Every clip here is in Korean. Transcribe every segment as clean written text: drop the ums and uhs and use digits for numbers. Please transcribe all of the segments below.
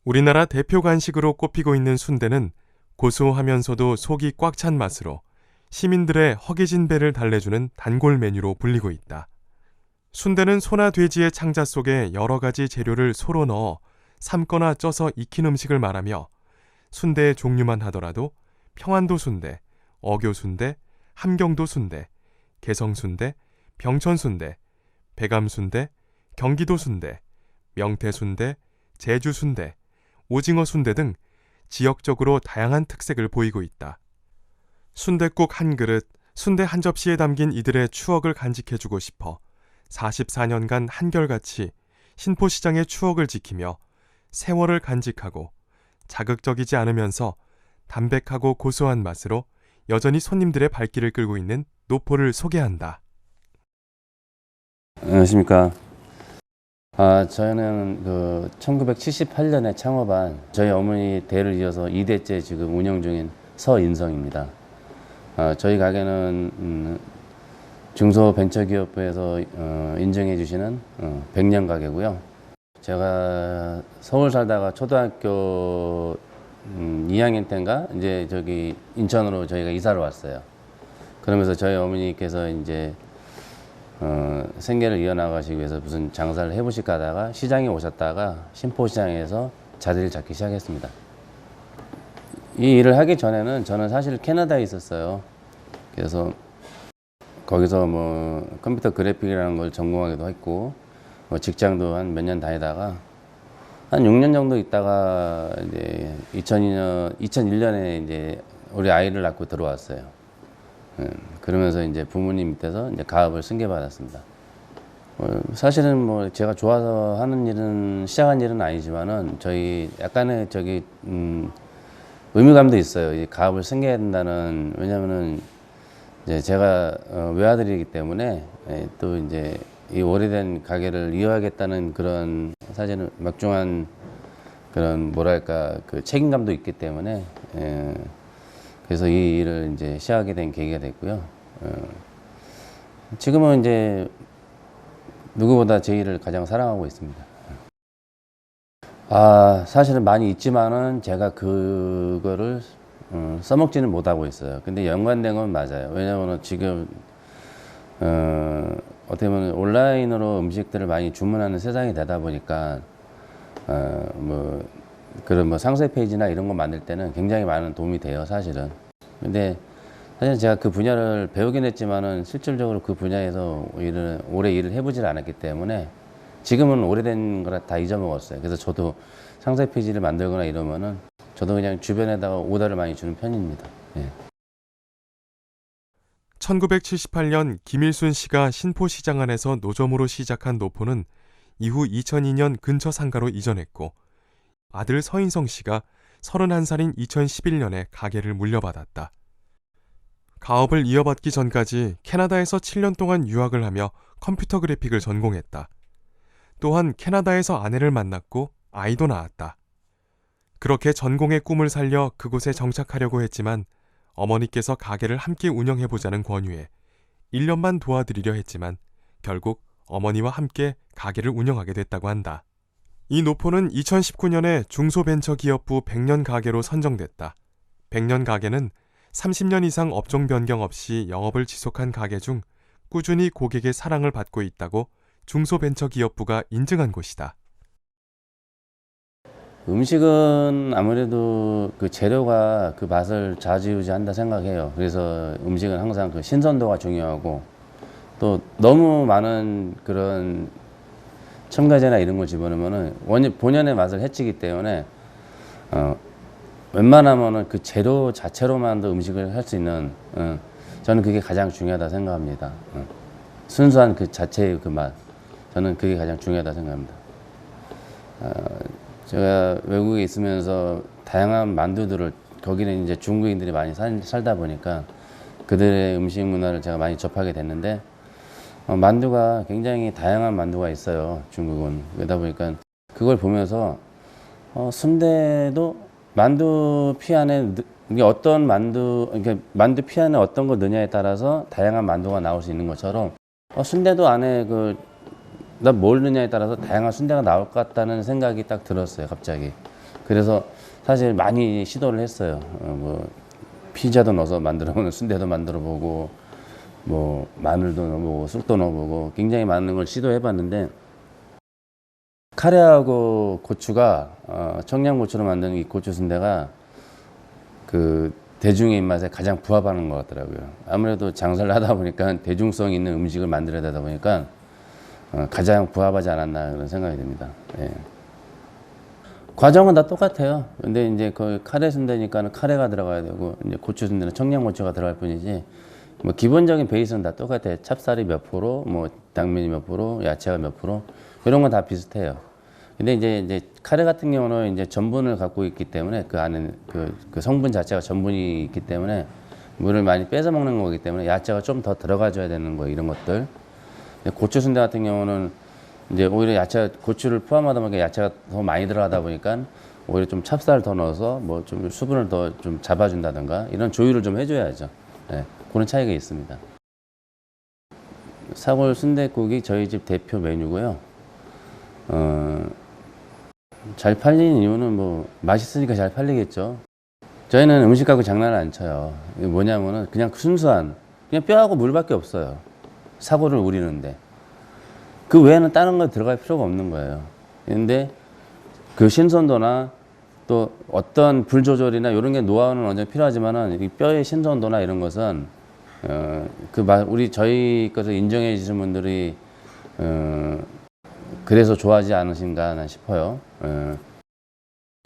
우리나라 대표 간식으로 꼽히고 있는 순대는 고소하면서도 속이 꽉 찬 맛으로 시민들의 허기진 배를 달래주는 단골 메뉴로 불리고 있다. 순대는 소나 돼지의 창자 속에 여러 가지 재료를 소로 넣어 삶거나 쪄서 익힌 음식을 말하며 순대의 종류만 하더라도 평안도 순대, 어교 순대, 함경도 순대, 개성 순대, 병천 순대, 배감 순대, 경기도 순대, 명태 순대, 제주 순대, 오징어 순대 등 지역적으로 다양한 특색을 보이고 있다. 순댓국 한 그릇, 순대 한 접시에 담긴 이들의 추억을 간직해주고 싶어 44년간 한결같이 신포시장의 추억을 지키며 세월을 간직하고 자극적이지 않으면서 담백하고 고소한 맛으로 여전히 손님들의 발길을 끌고 있는 노포를 소개한다. 안녕하십니까. 저희는 1978년에 창업한 저희 어머니 대를 이어서 2대째 지금 운영 중인 서인성입니다. 저희 가게는 중소벤처기업부에서 인정해 주시는 100년 가게고요. 제가 서울 살다가 초등학교 2학년 때인가 이제 저기 인천으로 저희가 이사를 왔어요. 그러면서 저희 어머니께서 이제 생계를 이어나가시기 위해서 무슨 장사를 해보실까 하다가 시장에 오셨다가 신포시장에서 자리를 잡기 시작했습니다. 이 일을 하기 전에는 저는 사실 캐나다에 있었어요. 그래서 거기서 뭐 컴퓨터 그래픽이라는 걸 전공하기도 했고 뭐 직장도 한 몇 년 다니다가 한 6년 정도 있다가 이제 2001년에 이제 우리 아이를 낳고 들어왔어요. 그러면서 이제 부모님 밑에서 이제 가업을 승계받았습니다. 사실은 뭐 제가 좋아서 하는 일은 시작한 일은 아니지만은 저희 약간의 의미감도 있어요. 이 가업을 승계해야 된다는. 왜냐면은 이제 제가 외아들이기 때문에 또 이제 이 오래된 가게를 이어가겠다는 그런 사실은 막중한 그런 뭐랄까 그 책임감도 있기 때문에 그래서 이 일을 이제 시작하게 된 계기가 됐고요. 지금은 이제 누구보다 제 일을 가장 사랑하고 있습니다. 사실은 많이 있지만은 제가 그거를 써먹지는 못하고 있어요. 근데 연관된 건 맞아요. 왜냐면은 지금 어떻게 보면 온라인으로 음식들을 많이 주문하는 세상이 되다 보니까 뭐 그런 뭐 상세 페이지나 이런 거 만들 때는 굉장히 많은 도움이 돼요, 사실은. 근데 사실 제가 그 분야를 배우긴 했지만은 실질적으로 그 분야에서 오래 일을 해보질 않았기 때문에 지금은 오래된 거라 다 잊어먹었어요. 그래서 저도 상세 페이지를 만들거나 이러면은 저도 그냥 주변에다가 오더를 많이 주는 편입니다. 예. 1978년 김일순 씨가 신포시장 안에서 노점으로 시작한 노포는 이후 2002년 근처 상가로 이전했고 아들 서인성 씨가 31살인 2011년에 가게를 물려받았다. 가업을 이어받기 전까지 캐나다에서 7년 동안 유학을 하며 컴퓨터 그래픽을 전공했다. 또한 캐나다에서 아내를 만났고 아이도 낳았다. 그렇게 전공의 꿈을 살려 그곳에 정착하려고 했지만 어머니께서 가게를 함께 운영해보자는 권유에 1년만 도와드리려 했지만 결국 어머니와 함께 가게를 운영하게 됐다고 한다. 이 노포는 2019년에 중소벤처기업부 100년 가게로 선정됐다. 100년 가게는 30년 이상 업종 변경 없이 영업을 지속한 가게 중 꾸준히 고객의 사랑을 받고 있다고 중소벤처기업부가 인증한 곳이다. 음식은 아무래도 그 재료가 그 맛을 좌지우지한다 생각해요. 그래서 음식은 항상 그 신선도가 중요하고 또 너무 많은 그런 첨가제나 이런 걸 집어넣으면은 본연의 맛을 해치기 때문에 웬만하면은 그 재료 자체로만도 음식을 할 수 있는 저는 그게 가장 중요하다 생각합니다. 순수한 그 자체의 그 맛, 저는 그게 가장 중요하다 생각합니다. 제가 외국에 있으면서 다양한 만두들을 거기는 이제 중국인들이 많이 살다 보니까 그들의 음식 문화를 제가 많이 접하게 됐는데 만두가 굉장히 다양한 만두가 있어요. 중국은. 그러다 보니까 그걸 보면서 순대도 만두 피 안에 이게 어떤 그러니까 만두 피 안에 어떤 걸 넣냐에 따라서 다양한 만두가 나올 수 있는 것처럼 순대도 안에 나 뭘 넣냐에 따라서 다양한 순대가 나올 것 같다는 생각이 딱 들었어요, 갑자기. 그래서 사실 많이 시도를 했어요. 뭐 피자도 넣어서 만들어보고 순대도 만들어보고 뭐 마늘도 넣어보고 쑥도 넣어보고 굉장히 많은 걸 시도해봤는데 카레하고 고추가 청양고추로 만든 이 고추 순대가 그 대중의 입맛에 가장 부합하는 것 같더라고요. 아무래도 장사를 하다 보니까 대중성 있는 음식을 만들어야 되다 보니까 가장 부합하지 않았나 그런 생각이 듭니다. 예. 과정은 다 똑같아요. 근데 이제 그 카레 순대니까는 카레가 들어가야 되고 이제 고추 순대는 청양고추가 들어갈 뿐이지 뭐 기본적인 베이스는 다 똑같아요. 찹쌀이 몇 프로, 뭐 당면이 몇 프로, 야채가 몇 프로 이런 건 다 비슷해요. 근데 이제 카레 같은 경우는 이제 전분을 갖고 있기 때문에 그 안에 그 성분 자체가 전분이 있기 때문에 물을 많이 빼서 먹는 거기 때문에 야채가 좀 더 들어가줘야 되는 거 이런 것들. 고추 순대 같은 경우는 이제 오히려 야채 고추를 포함하다 보니까 야채가 더 많이 들어가다 보니까 오히려 좀 찹쌀을 더 넣어서 뭐 좀 수분을 더 좀 잡아준다든가 이런 조율을 좀 해줘야죠. 네, 그런 차이가 있습니다. 사골 순댓국이 저희 집 대표 메뉴고요. 잘 팔리는 이유는 뭐 맛있으니까 잘 팔리겠죠. 저희는 음식 갖고 장난을 안 쳐요. 이게 뭐냐면은 그냥 순수한 그냥 뼈하고 물밖에 없어요. 사골을 우리는데 그 외에는 다른 거 들어갈 필요가 없는 거예요. 근데 그 신선도나 또 어떤 불 조절이나 이런 게 노하우는 어느 정도 필요하지만은 이 뼈의 신선도나 이런 것은 우리 저희 것을 인정해 주시는 분들이 그래서 좋아하지 않으신가 싶어요.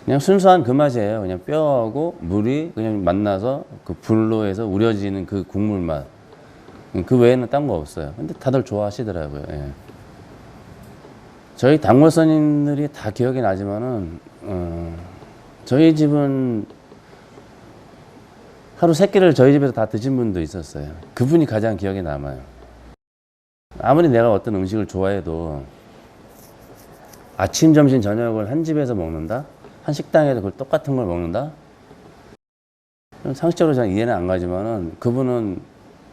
그냥 순수한 그 맛이에요. 그냥 뼈하고 물이 그냥 만나서 그 불로 해서 우려지는 그 국물 맛. 그 외에는 딴 거 없어요. 근데 다들 좋아하시더라고요. 예. 저희 단골 손님들이 다 기억이 나지만은 저희 집은 하루 3끼를 저희 집에서 다 드신 분도 있었어요. 그분이 가장 기억에 남아요. 아무리 내가 어떤 음식을 좋아해도 아침, 점심, 저녁을 한 집에서 먹는다? 한 식당에서 그걸 똑같은 걸 먹는다? 상식적으로 잘 이해는 안 가지만은 그분은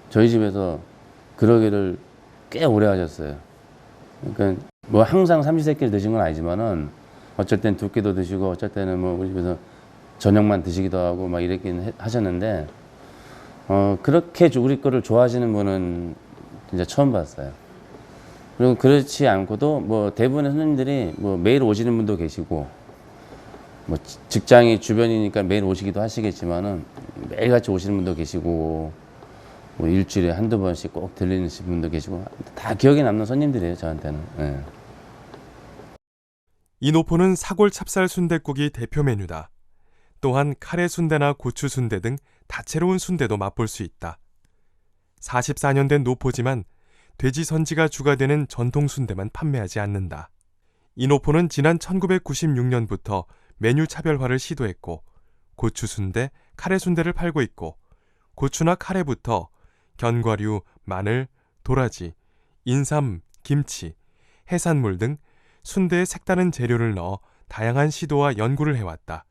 저희 집에서 그러기를 꽤 오래 하셨어요. 그러니까 뭐 항상 삼시세끼를 드신 건 아니지만은 어쩔 땐 2끼도 드시고 어쩔 때는 뭐 우리 집에서 저녁만 드시기도 하고 막 이랬긴 하셨는데 그렇게 우리 거를 좋아하시는 분은 진짜 처음 봤어요. 그리고 그렇지 않고도 뭐 대부분의 손님들이 뭐 매일 오시는 분도 계시고 뭐 직장이 주변이니까 매일 오시기도 하시겠지만은 매일같이 오시는 분도 계시고 뭐 일주일에 한두 번씩 꼭 들리는 분도 계시고 다 기억에 남는 손님들이에요 저한테는. 예. 이노포는 사골 찹쌀 순댓국이 대표 메뉴다. 또한 카레 순대나 고추 순대 등 다채로운 순대도 맛볼 수 있다. 44년 된 노포지만 돼지 선지가 주가 되는 전통 순대만 판매하지 않는다. 이노포는 지난 1996년부터 메뉴 차별화를 시도했고 고추 순대, 카레 순대를 팔고 있고 고추나 카레부터 견과류, 마늘, 도라지, 인삼, 김치, 해산물 등 순대에 색다른 재료를 넣어 다양한 시도와 연구를 해왔다.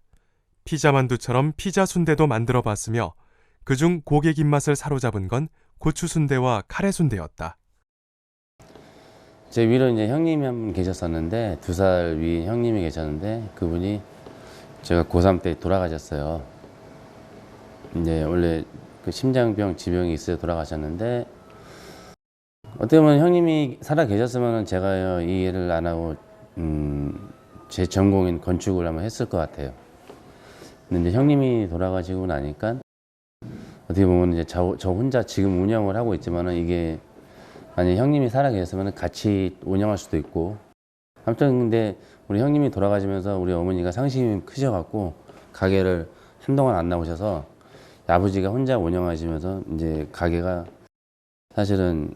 피자 만두처럼 피자 순대도 만들어 봤으며 그중 고객 입맛을 사로잡은 건 고추 순대와 카레 순대였다. 제 위로 이제 형님이 한 분 계셨었는데 2살 위 형님이 계셨는데 그분이 제가 고3 때 돌아가셨어요. 이제 원래 그 심장병 지병이 있어서 돌아가셨는데 어떻게 보면 형님이 살아 계셨으면 제가 이 일을 안 하고 제 전공인 건축을 한번 했을 것 같아요. 근데 이제 형님이 돌아가시고 나니까 어떻게 보면 이제 저 혼자 지금 운영을 하고 있지만은 이게 만약 형님이 살아 계셨으면 같이 운영할 수도 있고 아무튼 근데 우리 형님이 돌아가시면서 우리 어머니가 상심이 크셔갖고 가게를 한동안 안 나오셔서 아버지가 혼자 운영하시면서 이제 가게가 사실은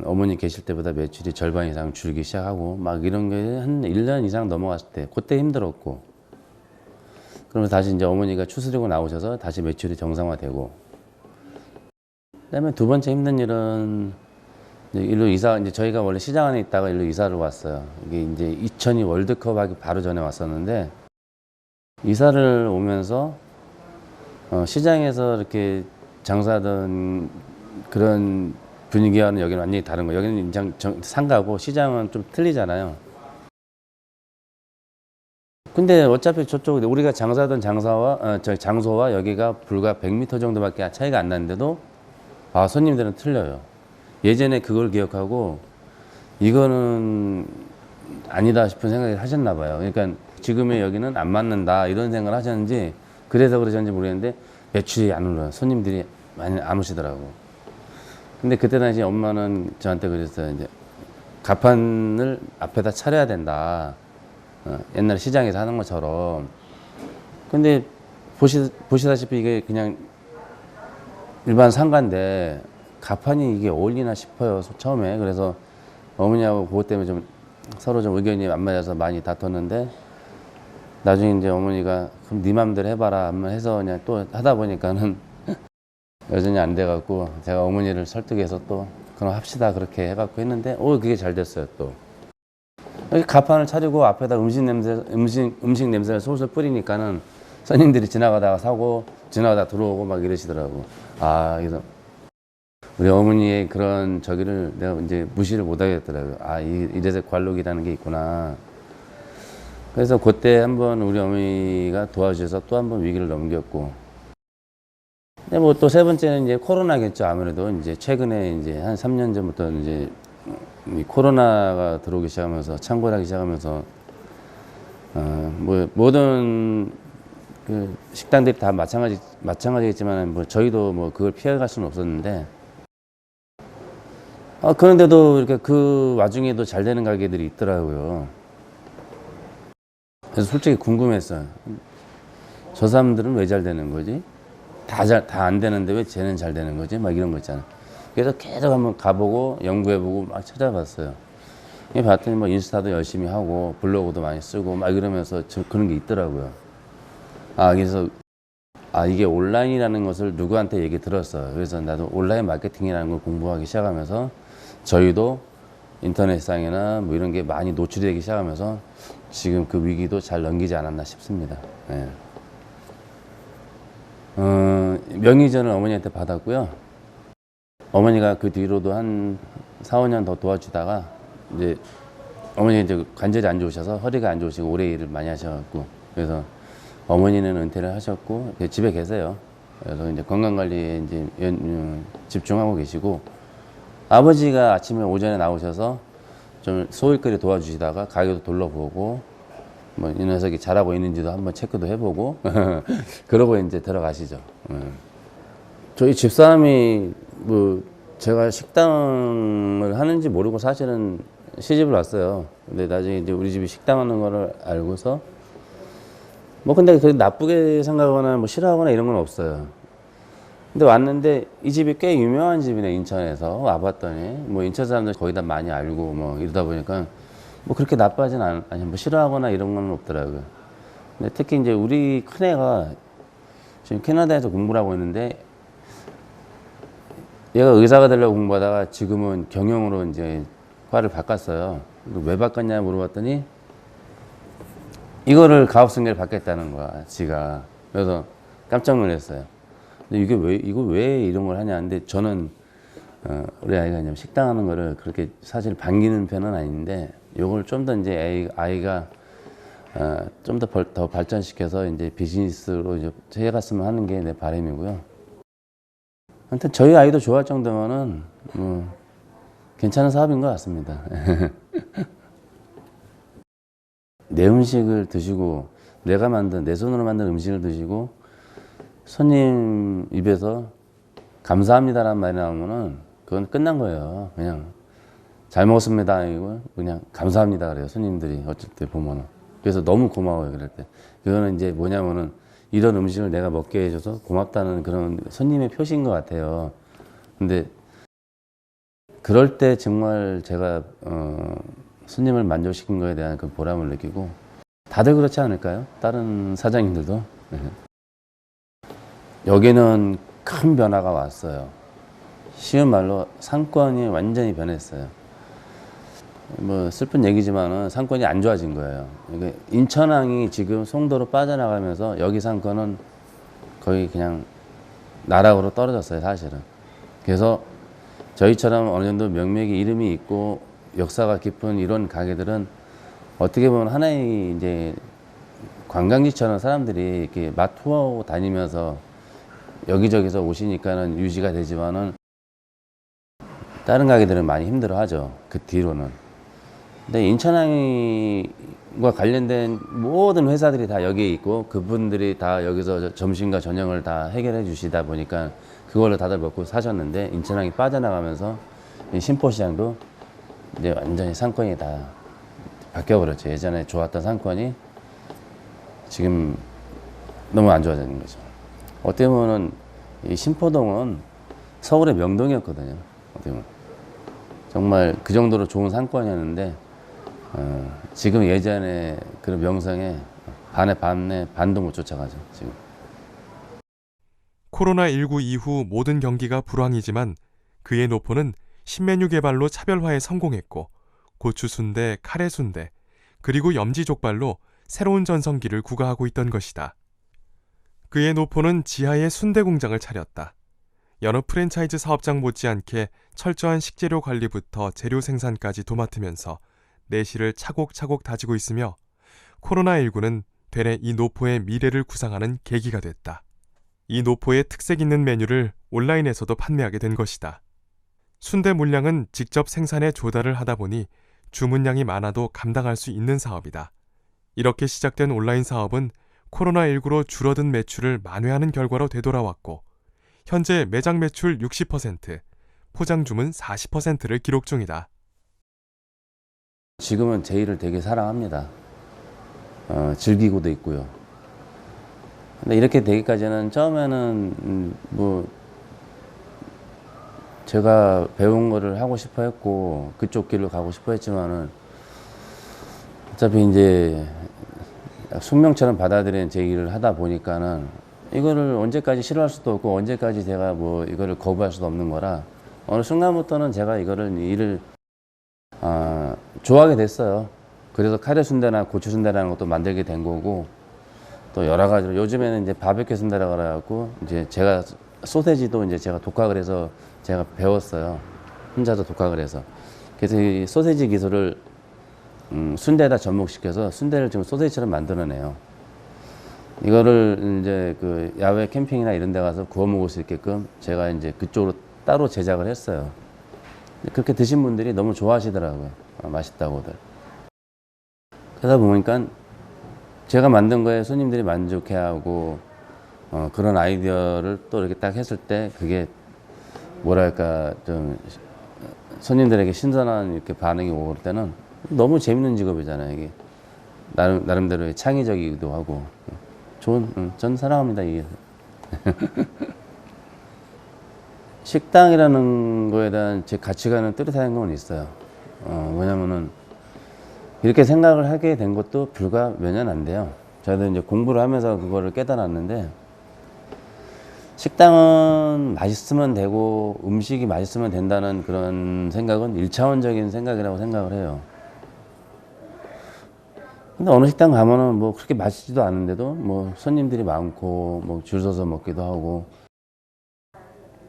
어머니 계실 때보다 매출이 절반 이상 줄기 시작하고 막 이런 게 한 1년 이상 넘어갔을 때 그때 힘들었고 그러면서 다시 이제 어머니가 추스리고 나오셔서 다시 매출이 정상화되고 그다음에 두 번째 힘든 일은 일로 이제 저희가 원래 시장 안에 있다가 일로 이사를 왔어요. 이게 이제 2002 월드컵 하기 바로 전에 왔었는데 이사를 오면서 시장에서 이렇게 장사하던 그런 분위기와는 여기는 완전히 다른 거예요. 여기는 상가고 시장은 좀 틀리잖아요. 근데 어차피 저쪽 우리가 장사하던 장소와 여기가 불과 100m 정도밖에 차이가 안 나는데도 아, 손님들은 틀려요. 예전에 그걸 기억하고 이거는 아니다 싶은 생각을 하셨나 봐요. 그러니까 지금의 여기는 안 맞는다 이런 생각을 하셨는지 그래서 그러셨는지 모르겠는데 매출이 안 올라요. 손님들이 많이 안 오시더라고. 근데 그때 당시 엄마는 저한테 그랬어요. 이제 가판을 앞에다 차려야 된다. 옛날 시장에서 하는 것처럼. 근데 보시다시피 이게 그냥 일반 상가인데 가판이 이게 어울리나 싶어요. 처음에. 그래서 어머니하고 그것 때문에 좀 서로 좀 의견이 안 맞아서 많이 다퉜는데 나중에 이제 어머니가 그럼 네 맘대로 해봐라 한번 해서 그냥 또 하다 보니까는 여전히 안 돼갖고 제가 어머니를 설득해서 또 그럼 합시다 그렇게 해갖고 했는데 그게 잘 됐어요. 또 가판을 차리고 앞에다 음식 냄새를 솔솔 뿌리니까는 손님들이 지나가다가 사고 지나가다 들어오고 막 이러시더라고. 아, 그래서 우리 어머니의 그런 저기를 내가 이제 무시를 못 하겠더라고요. 아, 이래서 관록이라는 게 있구나. 그래서 그때 한번 우리 어머니가 도와주셔서 또 한번 위기를 넘겼고. 근데 뭐 또 세 번째는 이제 코로나겠죠. 아무래도 이제 최근에 이제 한 3년 전부터 이제 이 코로나가 들어오기 시작하면서 창궐 하기 시작하면서 뭐 모든 그 식당들이 다 마찬가지겠지만 뭐 저희도 뭐 그걸 피해갈 수는 없었는데 그런데도 이렇게 그 와중에도 잘 되는 가게들이 있더라고요. 그래서 솔직히 궁금했어요. 저 사람들은 왜 잘 되는 거지? 다 안 되는데 왜 쟤는 잘 되는 거지? 막 이런 거 있잖아. 그래서 계속 한번 가보고 연구해보고 막 찾아봤어요. 봤더니 뭐 인스타도 열심히 하고 블로그도 많이 쓰고 막 이러면서 그런 게 있더라고요. 그래서 이게 온라인이라는 것을 누구한테 얘기 들었어요. 그래서 나도 온라인 마케팅이라는 걸 공부하기 시작하면서 저희도 인터넷상이나 뭐 이런 게 많이 노출이 되기 시작하면서 지금 그 위기도 잘 넘기지 않았나 싶습니다. 네. 명의전을 어머니한테 받았고요. 어머니가 그 뒤로도 한 4, 5년 더 도와주다가 이제 어머니가 이제 관절이 안 좋으셔서 허리가 안 좋으시고 오래 일을 많이 하셔갖고 그래서 어머니는 은퇴를 하셨고 집에 계세요. 그래서 이제 건강관리에 이제 집중하고 계시고 아버지가 아침에 오전에 나오셔서 좀 소일거리 도와주시다가 가게도 둘러보고 뭐 이 녀석이 잘하고 있는지도 한번 체크도 해보고 그러고 이제 들어가시죠. 저희 집사람이 뭐 제가 식당을 하는지 모르고 사실은 시집을 왔어요. 근데 나중에 이제 우리 집이 식당 하는 거를 알고서 뭐 근데 그 나쁘게 생각하거나 뭐 싫어하거나 이런 건 없어요. 근데 왔는데 이 집이 꽤 유명한 집이네. 인천에서 와봤더니 뭐 인천 사람들 거의 다 많이 알고 뭐 이러다 보니까 뭐 그렇게 나빠하진 아니 뭐 싫어하거나 이런 건 없더라고요. 근데 특히 이제 우리 큰애가 지금 캐나다에서 공부를 하고 있는데 얘가 의사가 되려고 공부하다가 지금은 경영으로 이제 과를 바꿨어요. 왜 바꿨냐 물어봤더니 이거를 가업승계를 받겠다는 거야, 지가. 그래서 깜짝 놀랐어요. 근데 이거 왜 이런 걸 하냐. 근데 저는, 우리 아이가 이제 식당 하는 거를 그렇게 사실 반기는 편은 아닌데, 요걸 좀 더 이제 아이가, 좀 더 발전시켜서 이제 비즈니스로 이제 해갔으면 하는 게 내 바람이고요. 아무튼 저희 아이도 좋아할 정도면은, 괜찮은 사업인 것 같습니다. 내 음식을 드시고 내가 만든 내 손으로 만든 음식을 드시고 손님 입에서 감사합니다라는 말이 나오면은 그건 끝난 거예요. 그냥 잘 먹었습니다 이거 그냥 감사합니다 그래요. 손님들이 어쩔 때 보면은. 그래서 너무 고마워요. 그럴 때 그거는 이제 뭐냐면은 이런 음식을 내가 먹게 해줘서 고맙다는 그런 손님의 표시인 것 같아요. 근데 그럴 때 정말 제가 손님을 만족시킨 거에 대한 그 보람을 느끼고 다들 그렇지 않을까요? 다른 사장님들도. 여기는 큰 변화가 왔어요. 쉬운 말로 상권이 완전히 변했어요. 뭐 슬픈 얘기지만은 상권이 안 좋아진 거예요. 그러니까 인천항이 지금 송도로 빠져나가면서 여기 상권은 거의 그냥 나락으로 떨어졌어요, 사실은. 그래서 저희처럼 어느 정도 명맥이 이름이 있고 역사가 깊은 이런 가게들은 어떻게 보면 하나의 이제 관광지처럼 사람들이 이렇게 맛 투어 다니면서 여기저기서 오시니까는 유지가 되지만은 다른 가게들은 많이 힘들어하죠. 그 뒤로는. 근데 인천항과 관련된 모든 회사들이 다 여기에 있고 그분들이 다 여기서 점심과 저녁을 다 해결해 주시다 보니까 그걸로 다들 먹고 사셨는데 인천항이 빠져나가면서 이 신포시장도 이제 완전히 상권이 다 바뀌어버렸죠. 예전에 좋았던 상권이 지금 너무 안 좋아지는 거죠. 어떻게 보면 이 신포동은 서울의 명동이었거든요. 어떻게 보면 정말 그 정도로 좋은 상권이었는데 지금 예전에 그런 명성에 반도 못 쫓아가죠. 지금. 코로나19 이후 모든 경기가 불황이지만 그의 노포는 신메뉴 개발로 차별화에 성공했고 고추순대, 카레순대, 그리고 염지족발로 새로운 전성기를 구가하고 있던 것이다. 그의 노포는 지하에 순대 공장을 차렸다. 여러 프랜차이즈 사업장 못지않게 철저한 식재료 관리부터 재료 생산까지 도맡으면서 내실을 차곡차곡 다지고 있으며 코로나19는 되레 이 노포의 미래를 구상하는 계기가 됐다. 이 노포의 특색 있는 메뉴를 온라인에서도 판매하게 된 것이다. 순대 물량은 직접 생산에 조달을 하다 보니 주문량이 많아도 감당할 수 있는 사업이다. 이렇게 시작된 온라인 사업은 코로나19로 줄어든 매출을 만회하는 결과로 되돌아왔고 현재 매장 매출 60%, 포장 주문 40%를 기록 중이다. 지금은 제 일을 되게 사랑합니다. 즐기고도 있고요. 근데 이렇게 되기까지는 처음에는 뭐 제가 배운 거를 하고 싶어 했고 그쪽 길로 가고 싶어 했지만은 어차피 이제 숙명처럼 받아들인 제 일을 하다 보니까는 이거를 언제까지 싫어할 수도 없고 언제까지 제가 뭐 이거를 거부할 수도 없는 거라 어느 순간부터는 제가 일을 좋아하게 됐어요. 그래서 카레순대나 고추순대라는 것도 만들게 된 거고 또 여러 가지로 요즘에는 이제 바베큐 순대라고 그래갖고 이제 제가 소세지도 이제 제가 독학을 해서 제가 배웠어요. 혼자서 독학을 해서. 그래서 이 소세지 기술을 순대에다 접목시켜서 순대를 지금 소세지처럼 만들어내요. 이거를 이제 그 야외 캠핑이나 이런 데 가서 구워 먹을 수 있게끔 제가 이제 그쪽으로 따로 제작을 했어요. 그렇게 드신 분들이 너무 좋아하시더라고요. 맛있다고들. 그러다 보니까 제가 만든 거에 손님들이 만족해하고 그런 아이디어를 또 이렇게 딱 했을 때 그게 뭐랄까 좀 손님들에게 신선한 이렇게 반응이 오를 때는 너무 재밌는 직업이잖아요. 이게 나름대로의 창의적이기도 하고 전 사랑합니다. 이게 식당이라는 거에 대한 제 가치관은 뚜렷한 건 있어요. 뭐냐면은 이렇게 생각을 하게 된 것도 불과 몇 년 안 돼요. 저도 이제 공부를 하면서 그거를 깨달았는데 식당은 맛있으면 되고 음식이 맛있으면 된다는 그런 생각은 1차원적인 생각이라고 생각을 해요. 근데 어느 식당 가면은 뭐 그렇게 맛있지도 않은데도 뭐 손님들이 많고 뭐 줄 서서 먹기도 하고.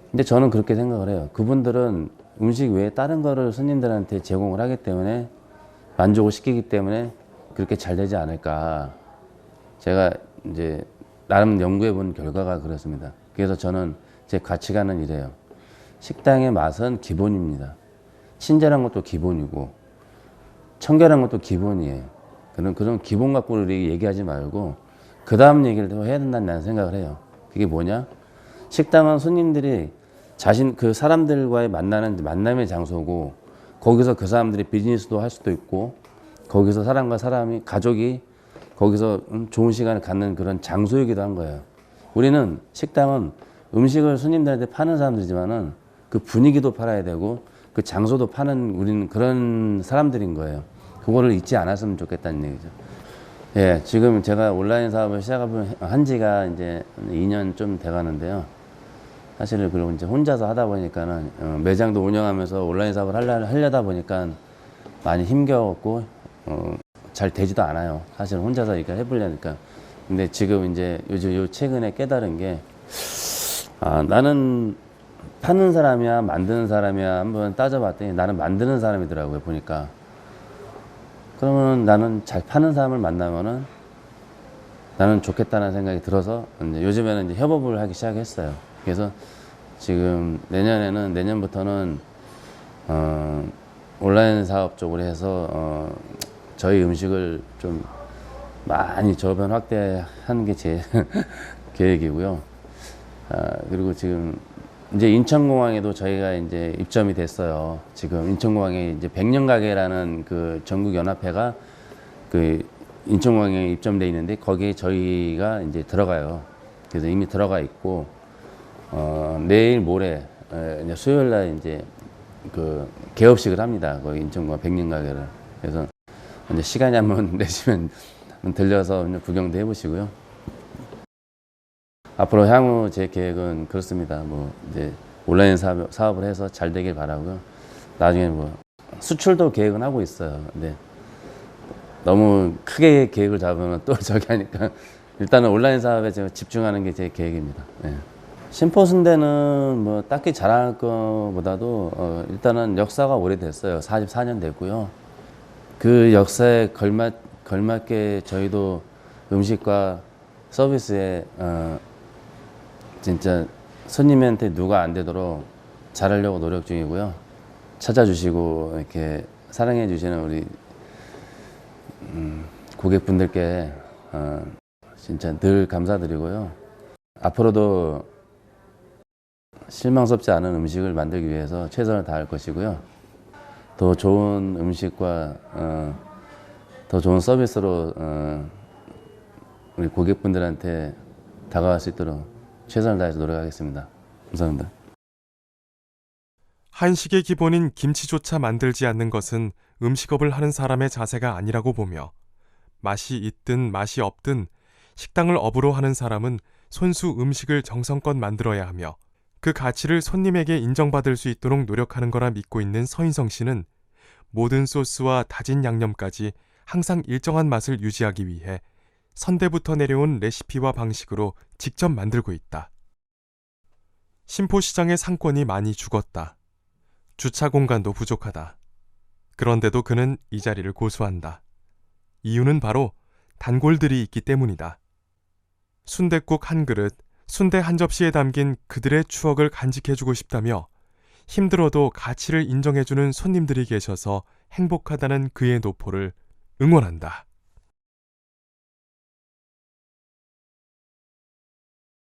근데 저는 그렇게 생각을 해요. 그분들은 음식 외에 다른 거를 손님들한테 제공을 하기 때문에 만족을 시키기 때문에 그렇게 잘 되지 않을까. 제가 이제 나름 연구해 본 결과가 그렇습니다. 그래서 저는 제 가치관은 이래요. 식당의 맛은 기본입니다. 친절한 것도 기본이고 청결한 것도 기본이에요. 그런 기본 갖고 얘기하지 말고 그 다음 얘기를 더 해야 된다는 나는 생각을 해요. 그게 뭐냐? 식당은 손님들이 그 사람들과의 만남의 장소고 거기서 그 사람들이 비즈니스도 할 수도 있고 거기서 사람과 사람이 가족이 거기서 좋은 시간을 갖는 그런 장소이기도 한 거예요. 우리는 식당은 음식을 손님들한테 파는 사람들이지만은 그 분위기도 팔아야 되고 그 장소도 파는 우리는 그런 사람들인 거예요. 그거를 잊지 않았으면 좋겠다는 얘기죠. 예, 지금 제가 온라인 사업을 시작한 지가 이제 2년 좀 돼 가는데요. 사실은 그리고 이제 혼자서 하다 보니까는 매장도 운영하면서 온라인 사업을 하려다 보니까 많이 힘겨웠고 잘 되지도 않아요. 사실 혼자서 이렇게 해보려니까. 근데 지금 이제 요즘 최근에 깨달은 게 나는 파는 사람이야 만드는 사람이야 한번 따져봤더니 나는 만드는 사람이더라고요. 보니까. 그러면 나는 잘 파는 사람을 만나면은 나는 좋겠다는 생각이 들어서 이제 요즘에는 이제 협업을 하기 시작했어요. 그래서 지금 내년부터는 온라인 사업 쪽으로 해서 저희 음식을 좀 많이 저변 확대하는 게 제 계획이고요. 그리고 지금 이제 인천공항에도 저희가 이제 입점이 됐어요. 지금 인천공항에 이제 백년가게라는 그 전국연합회가 그 인천공항에 입점돼 있는데 거기에 저희가 이제 들어가요. 그래서 이미 들어가 있고 내일 모레 이제 수요일 날 이제 그 개업식을 합니다. 거기 인천공항 백년가게를. 그래서 이제 시간이 한번 내시면 들려서 구경도 해보시고요. 앞으로 향후 제 계획은 그렇습니다. 뭐 이제 온라인 사업을 해서 잘 되길 바라고요. 나중에 뭐 수출도 계획은 하고 있어요. 근데 너무 크게 계획을 잡으면 또 저기 하니까 일단은 온라인 사업에 제가 집중하는 게 제 계획입니다. 네. 심포순대는 뭐 딱히 자랑할 것보다도 일단은 역사가 오래됐어요. 44년 됐고요. 그 역사에 걸맞게 저희도 음식과 서비스에 진짜 손님한테 누가 안 되도록 잘하려고 노력 중이고요. 찾아주시고 이렇게 사랑해 주시는 우리 고객분들께 진짜 늘 감사드리고요. 앞으로도 실망스럽지 않은 음식을 만들기 위해서 최선을 다할 것이고요. 더 좋은 음식과 더 좋은 서비스로 우리 고객분들한테 다가갈 수 있도록 최선을 다해서 노력하겠습니다. 감사합니다. 한식의 기본인 김치조차 만들지 않는 것은 음식업을 하는 사람의 자세가 아니라고 보며 맛이 있든 맛이 없든 식당을 업으로 하는 사람은 손수 음식을 정성껏 만들어야 하며 그 가치를 손님에게 인정받을 수 있도록 노력하는 거라 믿고 있는 서인성 씨는 모든 소스와 다진 양념까지 항상 일정한 맛을 유지하기 위해 선대부터 내려온 레시피와 방식으로 직접 만들고 있다. 심포시장의 상권이 많이 죽었다. 주차 공간도 부족하다. 그런데도 그는 이 자리를 고수한다. 이유는 바로 단골들이 있기 때문이다. 순댓국 한 그릇, 순대 한 접시에 담긴 그들의 추억을 간직해주고 싶다며 힘들어도 가치를 인정해주는 손님들이 계셔서 행복하다는 그의 노포를 응원한다.